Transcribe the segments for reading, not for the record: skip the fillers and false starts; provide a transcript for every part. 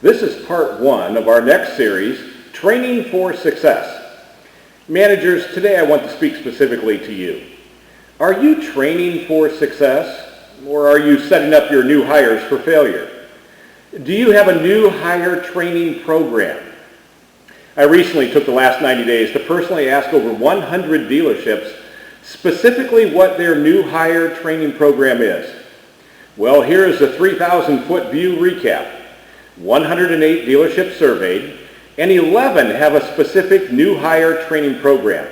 This is part one of our next series, Training for Success. Managers, today I want to speak specifically to you. Are you training for success, or are you setting up your new hires for failure? Do you have a new hire training program? I recently took the last 90 days to personally ask over 100 dealerships specifically what their new hire training program is. Well, here is a 3,000-foot view recap. 108 dealerships surveyed, and 11 have a specific new hire training program.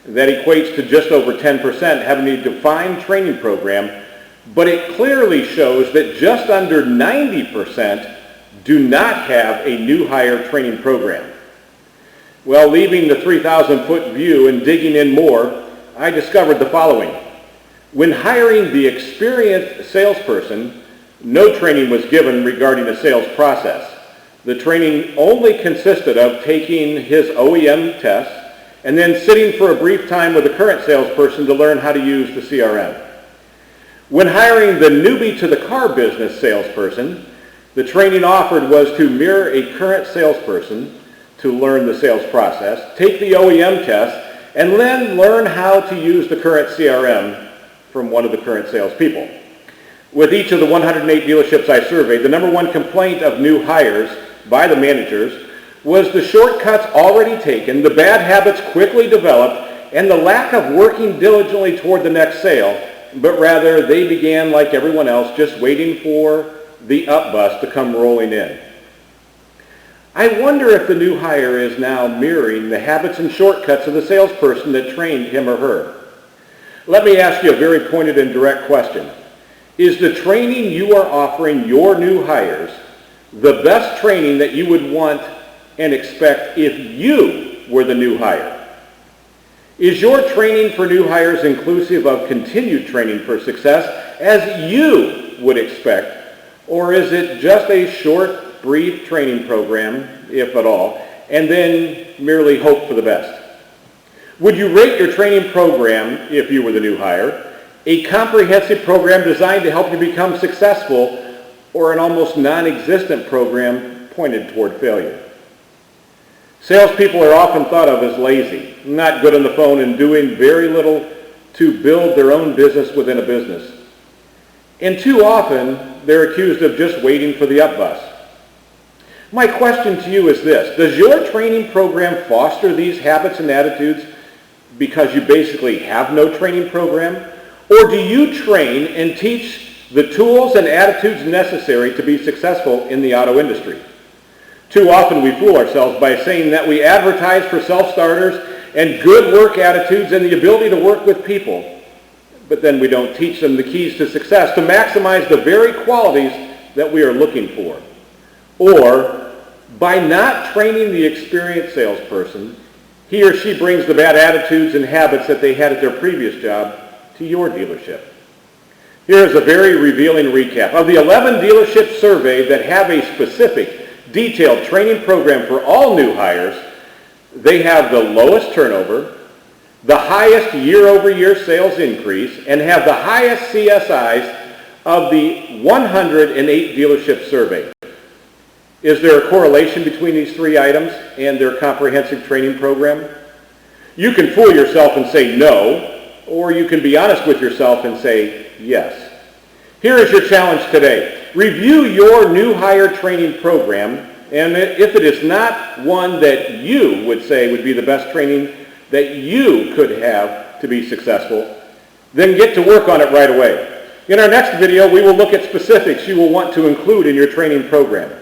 That equates to just over 10% having a defined training program, but it clearly shows that just under 90% do not have a new hire training program. Well, leaving the 3,000-foot view and digging in more, I discovered the following. When hiring the experienced salesperson, no training was given regarding the sales process. The training only consisted of taking his OEM tests and then sitting for a brief time with the current salesperson to learn how to use the CRM. When hiring the newbie to the car business salesperson, the training offered was to mirror a current salesperson to learn the sales process, take the OEM test, and then learn how to use the current CRM from one of the current salespeople. With each of the 108 dealerships I surveyed, the number one complaint of new hires by the managers was the shortcuts already taken, the bad habits quickly developed, and the lack of working diligently toward the next sale, but rather they began like everyone else, just waiting for the up bus to come rolling in. I wonder if the new hire is now mirroring the habits and shortcuts of the salesperson that trained him or her. Let me ask you a very pointed and direct question. Is the training you are offering your new hires the best training that you would want and expect if you were the new hire? Is your training for new hires inclusive of continued training for success as you would expect, or is it just a short, brief training program, if at all, and then merely hope for the best? Would you rate your training program, if you were the new hire, a comprehensive program designed to help you become successful, or an almost non-existent program pointed toward failure? Salespeople are often thought of as lazy, not good on the phone, and doing very little to build their own business within a business. And too often, they're accused of just waiting for the up bus. My question to you is this: does your training program foster these habits and attitudes because you basically have no training program? Or do you train and teach the tools and attitudes necessary to be successful in the auto industry? Too often we fool ourselves by saying that we advertise for self-starters and good work attitudes and the ability to work with people, but then we don't teach them the keys to success to maximize the very qualities that we are looking for. Or, by not training the experienced salesperson, he or she brings the bad attitudes and habits that they had at their previous job to your dealership. Here is a very revealing recap. Of the 11 dealerships surveyed that have a specific, detailed training program for all new hires, they have the lowest turnover, the highest year-over-year sales increase, and have the highest CSIs of the 108 dealerships surveyed. Is there a correlation between these three items and their comprehensive training program? You can fool yourself and say no, or you can be honest with yourself and say yes. Here is your challenge today. Review your new hire training program, and if it is not one that you would say would be the best training that you could have to be successful, then get to work on it right away. In our next video, we will look at specifics you will want to include in your training program.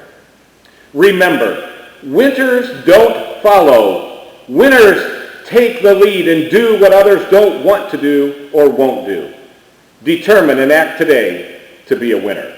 Remember, winners don't follow. Winners take the lead and do what others don't want to do or won't do. Determine and act today to be a winner.